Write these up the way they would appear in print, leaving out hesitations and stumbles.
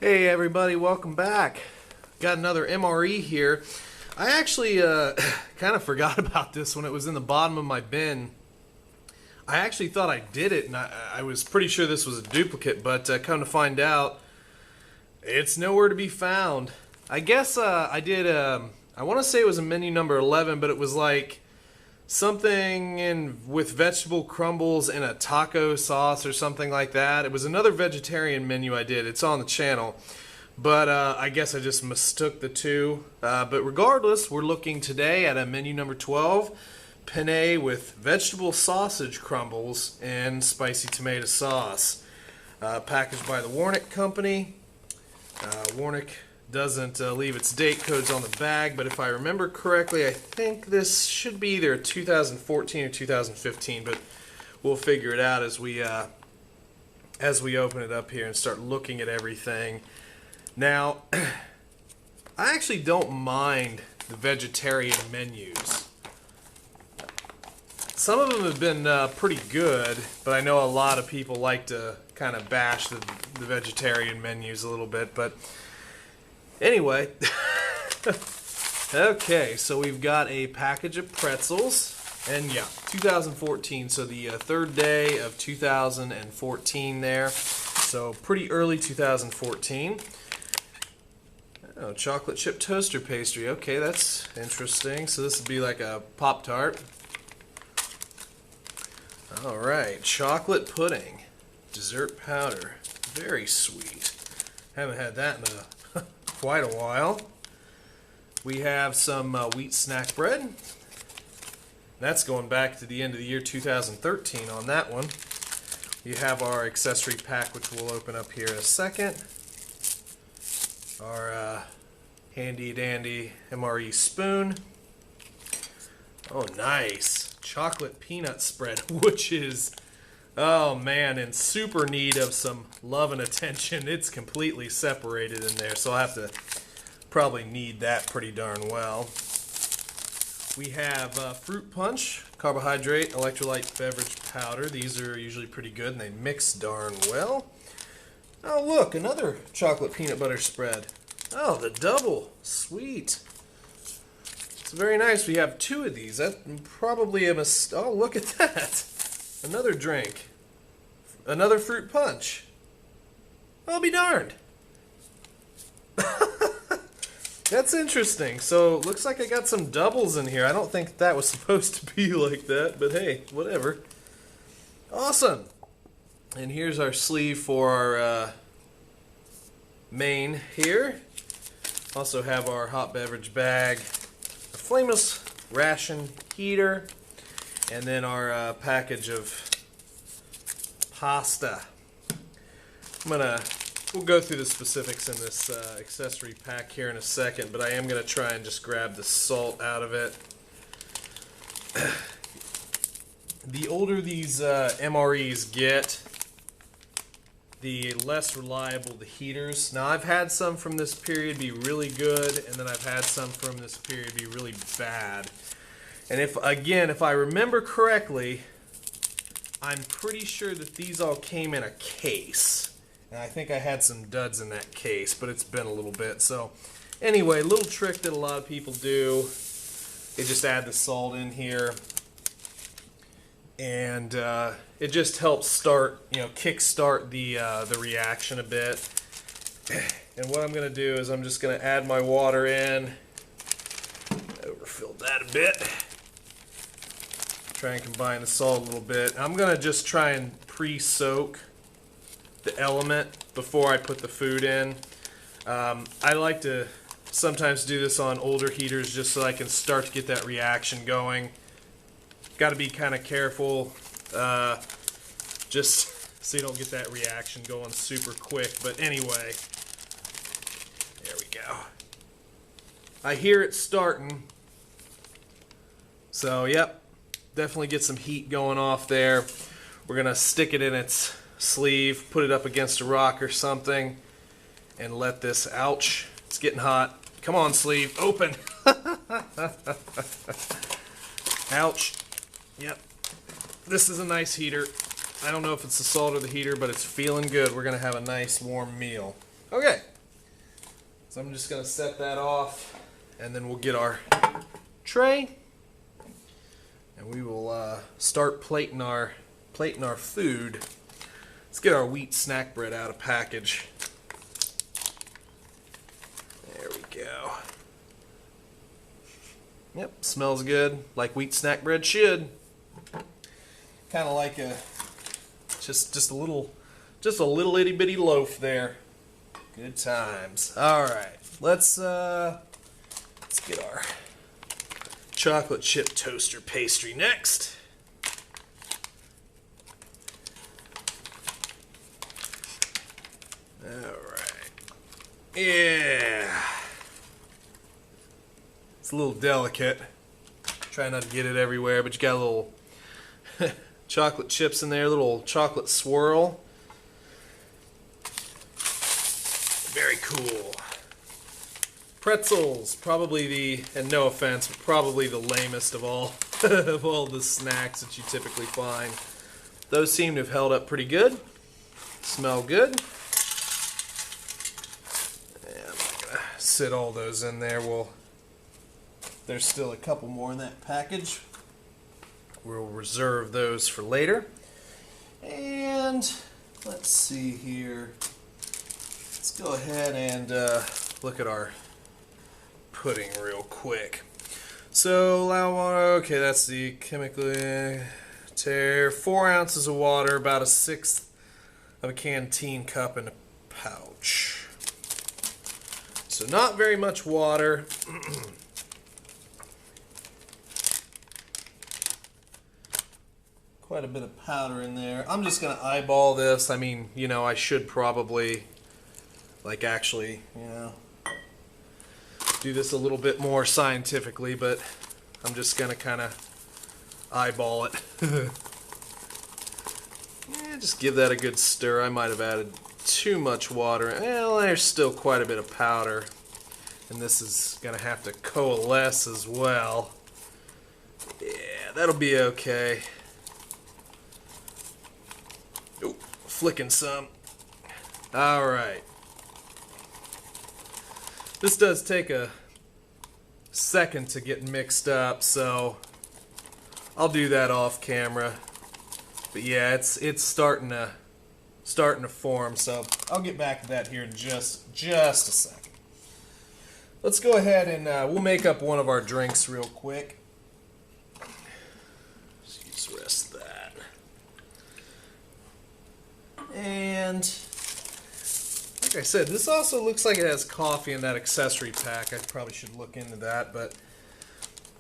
Hey everybody, welcome back. Got another MRE here. I actually kind of forgot about this when it was in the bottom of my bin. I actually thought I did it, and I was pretty sure this was a duplicate, but come to find out, it's nowhere to be found. I guess I did, I want to say it was a menu number 11, but it was like something with vegetable crumbles and a taco sauce or something like that. It was another vegetarian menu I did. It's on the channel. But I guess I just mistook the two. But regardless, we're looking today at a menu number 12. Penne with vegetable sausage crumbles and spicy tomato sauce. Packaged by the Warnick Company. Warnick doesn't leave its date codes on the bag, but if I remember correctly, I think this should be either 2014 or 2015, but we'll figure it out as we open it up here and start looking at everything. Now, I actually don't mind the vegetarian menus. Some of them have been pretty good, but I know a lot of people like to kind of bash the vegetarian menus a little bit, but anyway, okay, so we've got a package of pretzels, and yeah, 2014, so the third day of 2014 there, so pretty early 2014. Oh, chocolate chip toaster pastry, okay, that's interesting, so this would be like a Pop-Tart. Alright, chocolate pudding, dessert powder, very sweet. Haven't had that in quite a while. We have some wheat snack bread. That's going back to the end of the year 2013 on that one. You have our accessory pack, which we'll open up here in a second. Our handy dandy MRE spoon. Oh, nice. Chocolate peanut spread, which is, oh man, in super need of some love and attention. It's completely separated in there, so I'll have to probably knead that pretty darn well. We have fruit punch, carbohydrate, electrolyte beverage powder. These are usually pretty good and they mix darn well. Oh look, another chocolate peanut butter spread. Oh, the double, sweet. It's very nice. We have two of these. That probably a mistake. Oh, look at that. Another drink. Another fruit punch. I'll be darned. That's interesting. So, looks like I got some doubles in here. I don't think that was supposed to be like that, but hey, whatever. Awesome. And here's our sleeve for our main here. Also have our hot beverage bag, a flameless ration heater, and then our package of pasta. We'll go through the specifics in this accessory pack here in a second, but I am going to try and just grab the salt out of it. The older these MREs get, the less reliable the heaters. Now, I've had some from this period be really good, and then I've had some from this period be really bad. And if I remember correctly, I'm pretty sure that these all came in a case. And I think I had some duds in that case, but it's been a little bit. So anyway, little trick that a lot of people do. They just add the salt in here. And it just helps kickstart the reaction a bit. And what I'm going to do is I'm just going to add my water in. Overfilled that a bit. Try and combine the salt a little bit. I'm going to just try and pre-soak the element before I put the food in. I like to sometimes do this on older heaters just so I can start to get that reaction going. Got to be kind of careful just so you don't get that reaction going super quick. But anyway, there we go. I hear it starting. So, yep, definitely get some heat going off there. We're going to stick it in its sleeve, put it up against a rock or something, and let this, ouch, it's getting hot. Come on, sleeve, open. Ouch. Yep. This is a nice heater. I don't know if it's the salt or the heater, but it's feeling good. We're going to have a nice warm meal. Okay, So I'm just going to set that off, and then we'll get our tray, and we will start plating our food. Let's get our wheat snack bread out of package. There we go. Yep, smells good, like wheat snack bread should. Kind of like a just a little itty bitty loaf there. Good times. All right, let's get our chocolate chip toaster pastry next. All right. Yeah. It's a little delicate. Try not to get it everywhere, but you got a little chocolate chips in there, a little chocolate swirl. Very cool. Pretzels, probably and no offense, but probably the lamest of all of all the snacks that you typically find. Those seem to have held up pretty good. Smell good. And I'm not gonna sit all those in there. There's still a couple more in that package. We'll reserve those for later. And let's see here. Let's go ahead and look at our pudding real quick. So, okay, that's the chemically tear. 4 ounces of water, about 1/6 of a canteen cup in a pouch. So not very much water. Quite a bit of powder in there. I'm just going to eyeball this. I mean, you know, I should probably, like, actually, you know, do this a little bit more scientifically, but I'm just going to kind of eyeball it. Yeah, just give that a good stir. I might have added too much water. Well, there's still quite a bit of powder, and this is going to have to coalesce as well. Yeah, that'll be okay. Oh, flicking some. Alright. This does take a second to get mixed up, so I'll do that off camera. But yeah, it's starting to form, so I'll get back to that here in just a second. Let's go ahead and we'll make up one of our drinks real quick. Just use the rest of that. And like I said, this also looks like it has coffee in that accessory pack. I probably should look into that, but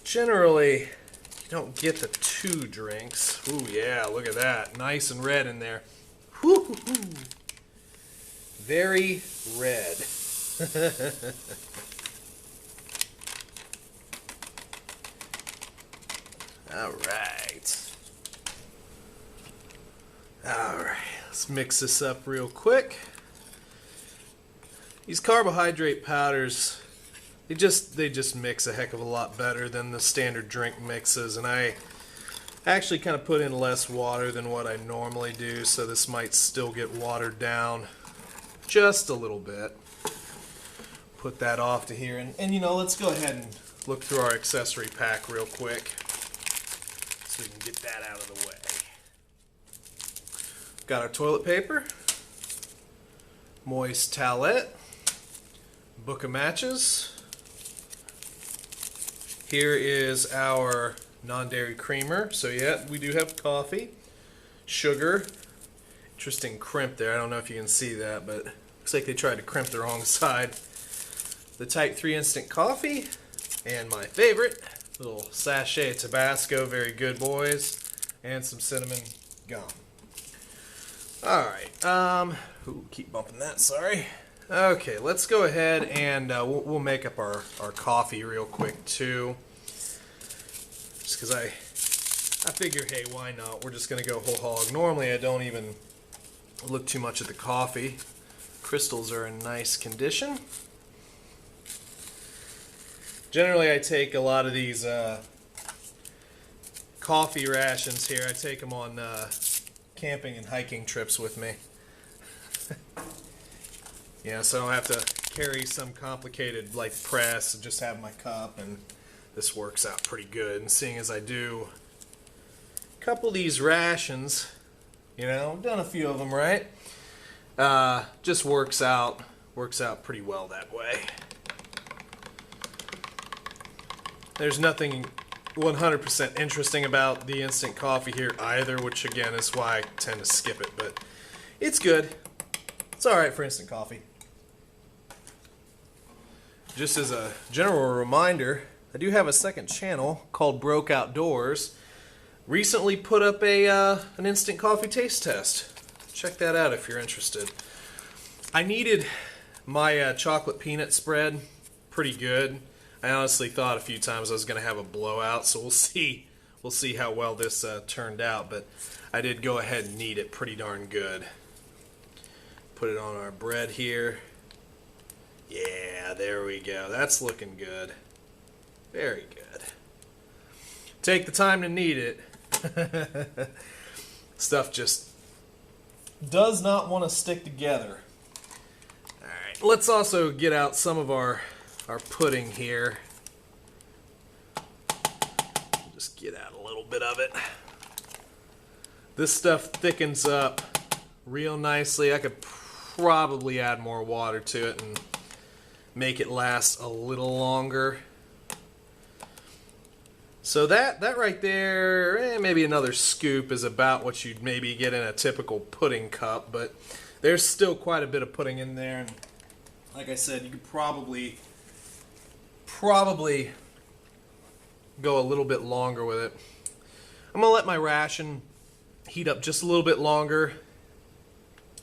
generally you don't get the 2 drinks. Ooh, yeah, look at that. Nice and red in there. Woo-hoo-hoo. Very red. All right. All right. Let's mix this up real quick. These carbohydrate powders, they just mix a heck of a lot better than the standard drink mixes, and I actually kind of put in less water than what I normally do, so this might still get watered down just a little bit. Put that off to here, and you know, let's go ahead and look through our accessory pack real quick so we can get that out of the way. Got our toilet paper, moist towelette, book of matches. Here is our non-dairy creamer. So yeah, we do have coffee, sugar. Interesting crimp there. I don't know if you can see that, but looks like they tried to crimp the wrong side. The Type 3 instant coffee, and my favorite, little sachet of Tabasco. Very good, boys. And some cinnamon gum. Alright, keep bumping that, sorry. Okay, let's go ahead and we'll make up our coffee real quick too. Just because I figure, hey, why not? We're just going to go whole hog. Normally I don't even look too much at the coffee. Crystals are in nice condition. Generally I take a lot of these coffee rations here. I take them on camping and hiking trips with me. Yeah, so I don't have to carry some complicated like press and just have my cup, and this works out pretty good. And seeing as I do a couple of these rations, you know, I've done a few of them, right? Just works out pretty well that way. There's nothing 100% interesting about the instant coffee here either, which again is why I tend to skip it, but it's good. It's alright for instant coffee. Just as a general reminder, I do have a second channel called Broke Outdoors. Recently put up an instant coffee taste test. Check that out if you're interested. I needed my chocolate peanut spread pretty good. I honestly thought a few times I was going to have a blowout, so we'll see. We'll see how well this turned out, but I did go ahead and knead it pretty darn good. Put it on our bread here. Yeah, there we go. That's looking good. Very good. Take the time to knead it. Stuff just does not want to stick together. Alright, let's also get out some of our pudding here. Just get out a little bit of it. This stuff thickens up real nicely. I could probably add more water to it and make it last a little longer. So that right there, maybe another scoop is about what you'd maybe get in a typical pudding cup, but there's still quite a bit of pudding in there, and like I said, you could probably go a little bit longer with it. I'm gonna let my ration heat up just a little bit longer.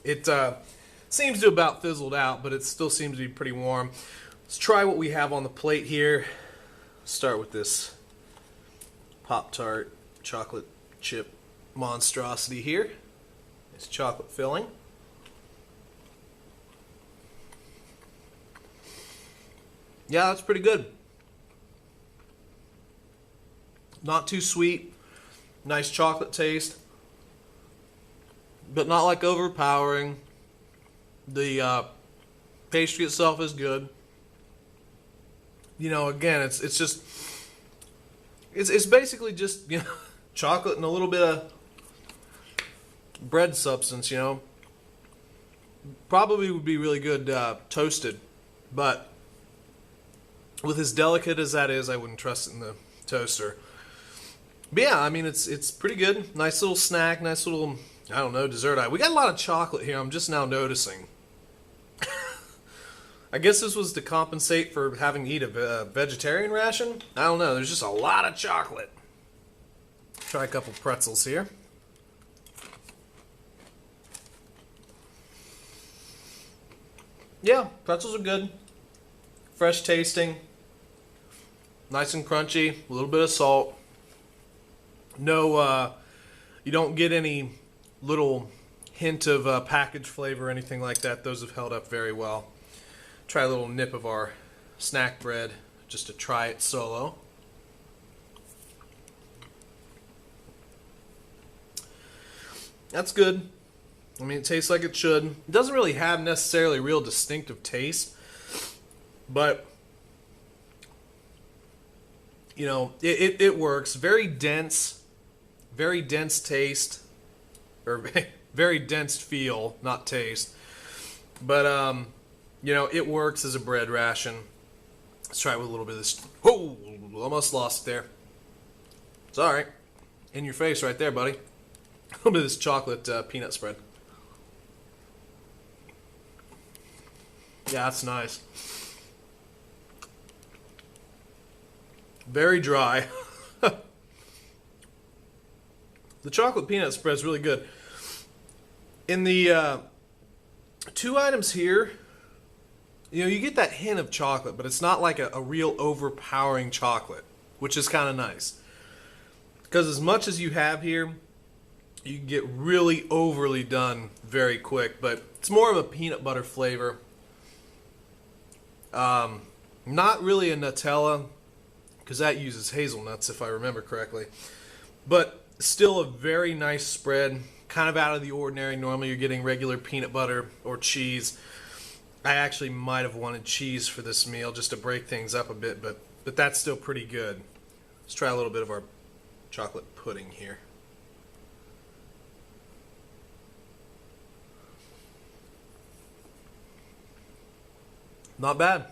It seems to have about fizzled out, but it still seems to be pretty warm. Let's try what we have on the plate here. Start with this Pop-Tart chocolate chip monstrosity here. It's chocolate filling. Yeah, that's pretty good. Not too sweet. Nice chocolate taste. But not like overpowering. The pastry itself is good. You know, again, it's just it's basically just, you know, chocolate and a little bit of bread substance, you know. Probably would be really good toasted, but with as delicate as that is, I wouldn't trust it in the toaster. But yeah, I mean, it's pretty good. Nice little snack, nice little, I don't know, dessert. We got a lot of chocolate here, I'm just now noticing. I guess this was to compensate for having to eat a vegetarian ration? I don't know, there's just a lot of chocolate. Try a couple pretzels here. Yeah, pretzels are good. Fresh tasting. Nice and crunchy. A little bit of salt. No, you don't get any little hint of package flavor or anything like that. Those have held up very well. Try a little nip of our snack bread just to try it solo. That's good. I mean, it tastes like it should. It doesn't really have necessarily real distinctive taste, but you know, it works. Very dense taste, or very dense feel, not taste. But you know, it works as a bread ration. Let's try it with a little bit of this. Whoa, almost lost it there. It's all right. In your face right there, buddy. A little bit of this chocolate peanut spread. Yeah, that's nice. Very dry. The chocolate peanut spread is really good. In the two items here, you know, you get that hint of chocolate, but it's not like a real overpowering chocolate, which is kind of nice. Because as much as you have here, you can get really overly done very quick, but it's more of a peanut butter flavor. Not really a Nutella, because that uses hazelnuts if I remember correctly. But still a very nice spread, kind of out of the ordinary. Normally you're getting regular peanut butter or cheese. I actually might have wanted cheese for this meal just to break things up a bit, but that's still pretty good. Let's try a little bit of our chocolate pudding here. Not bad.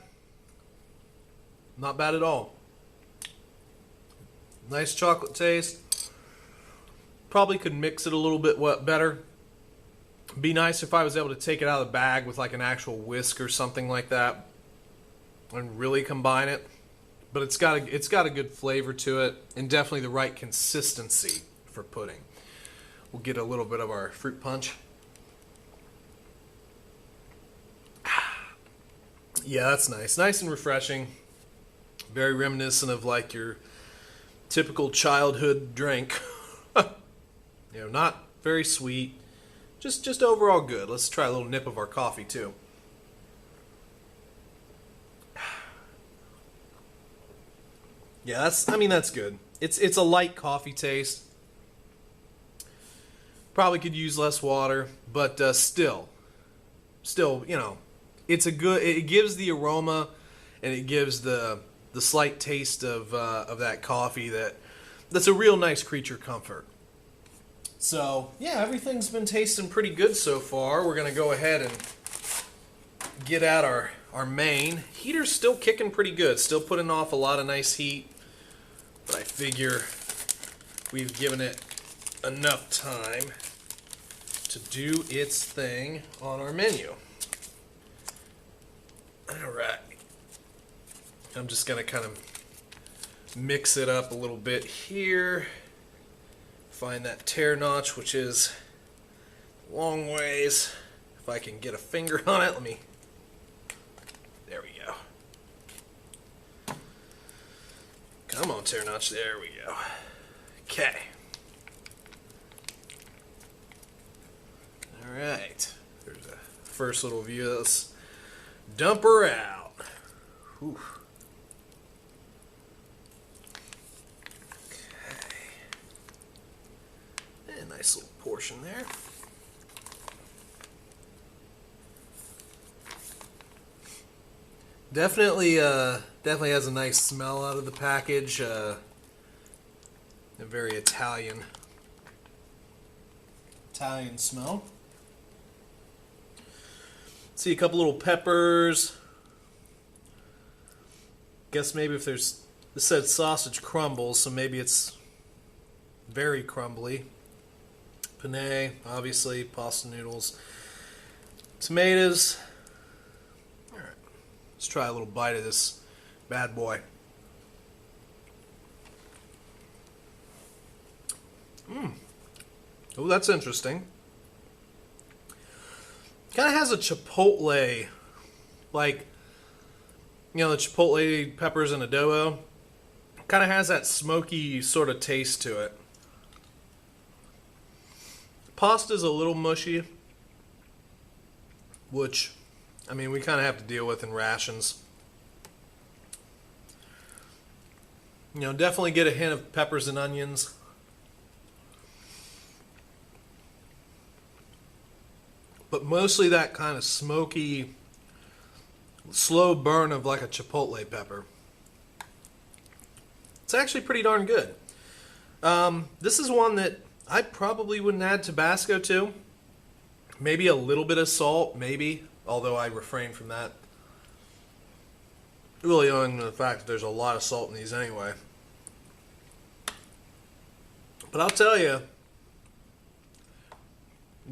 Not bad at all. Nice chocolate taste. Probably could mix it a little bit better. Be nice if I was able to take it out of the bag with like an actual whisk or something like that and really combine it. But it's got a good flavor to it and definitely the right consistency for pudding. We'll get a little bit of our fruit punch. Yeah, that's nice. Nice and refreshing. Very reminiscent of like your typical childhood drink. You know, not very sweet. Just overall good. Let's try a little nip of our coffee too. Yeah, that's good. It's a light coffee taste. Probably could use less water, but still, you know, it gives the aroma and it gives the slight taste of that coffee that's a real nice creature comfort. So, yeah, everything's been tasting pretty good so far. We're going to go ahead and get out our main. Heater's still kicking pretty good. Still putting off a lot of nice heat. But I figure we've given it enough time to do its thing on our menu. Alright. I'm just going to kind of mix it up a little bit here. Find that tear notch, which is a long ways. If I can get a finger on it, there we go. Come on, tear notch, there we go. Okay. Alright, there's a first little view of this. Dump her out. Whew. Nice little portion there. Definitely has a nice smell out of the package. A very Italian smell. See a couple little peppers. Guess maybe if this said sausage crumbles, so maybe it's very crumbly. Penne, obviously, pasta noodles, tomatoes. All right, let's try a little bite of this bad boy. Oh, that's interesting. Kind of has a chipotle, like, you know, the chipotle peppers and adobo. Kind of has that smoky sort of taste to it. Pasta's a little mushy, which, I mean, we kind of have to deal with in rations. You know, definitely get a hint of peppers and onions. But mostly that kind of smoky, slow burn of like a chipotle pepper. It's actually pretty darn good. This is one that I probably wouldn't add Tabasco to. Maybe a little bit of salt, maybe, although I refrain from that. Really owing to the fact that there's a lot of salt in these anyway. But I'll tell you,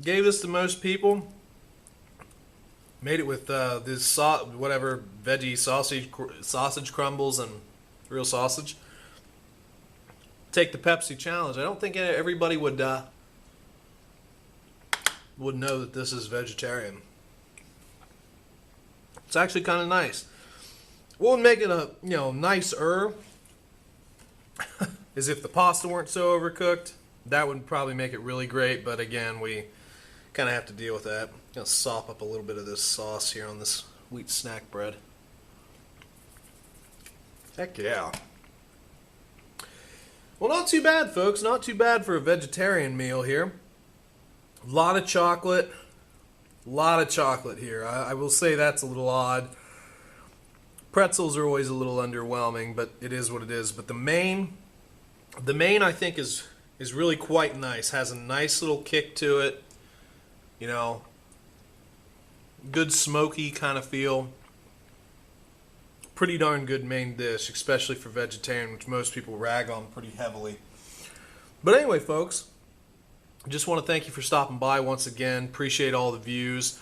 gave this to most people. Made it with this whatever veggie sausage crumbles and real sausage. Take the Pepsi challenge. I don't think everybody would know that this is vegetarian. It's actually kind of nice. What would make it a nicer is if the pasta weren't so overcooked. That would probably make it really great. But again, we kind of have to deal with that. I'm gonna sop up a little bit of this sauce here on this wheat snack bread. Heck yeah. Well, not too bad, folks. Not too bad for a vegetarian meal here. A lot of chocolate. A lot of chocolate here. I will say that's a little odd. Pretzels are always a little underwhelming, but it is what it is. But the main I think is really quite nice. Has a nice little kick to it. You know, good smoky kind of feel. Pretty darn good main dish, especially for vegetarian, which most people rag on pretty heavily. But anyway, folks, I just want to thank you for stopping by once again. Appreciate all the views.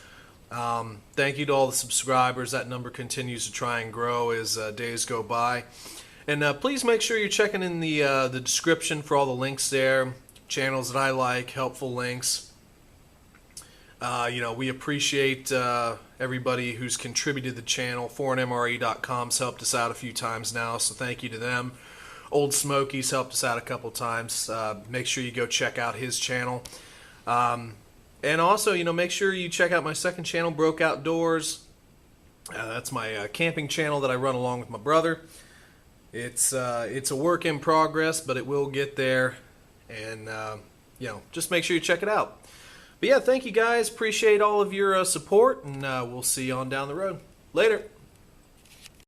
Thank you to all the subscribers. That number continues to try and grow as days go by. And please make sure you're checking in the description for all the links there. Channels that I like, helpful links. We appreciate everybody who's contributed to the channel. ForeignMRE.com's helped us out a few times now, so thank you to them. Old Smokey's helped us out a couple times. Make sure you go check out his channel. And also, make sure you check out my second channel, Broke Outdoors. That's my camping channel that I run along with my brother. It's a work in progress, but it will get there. And, just make sure you check it out. But yeah, thank you guys. Appreciate all of your support, and we'll see you on down the road. Later.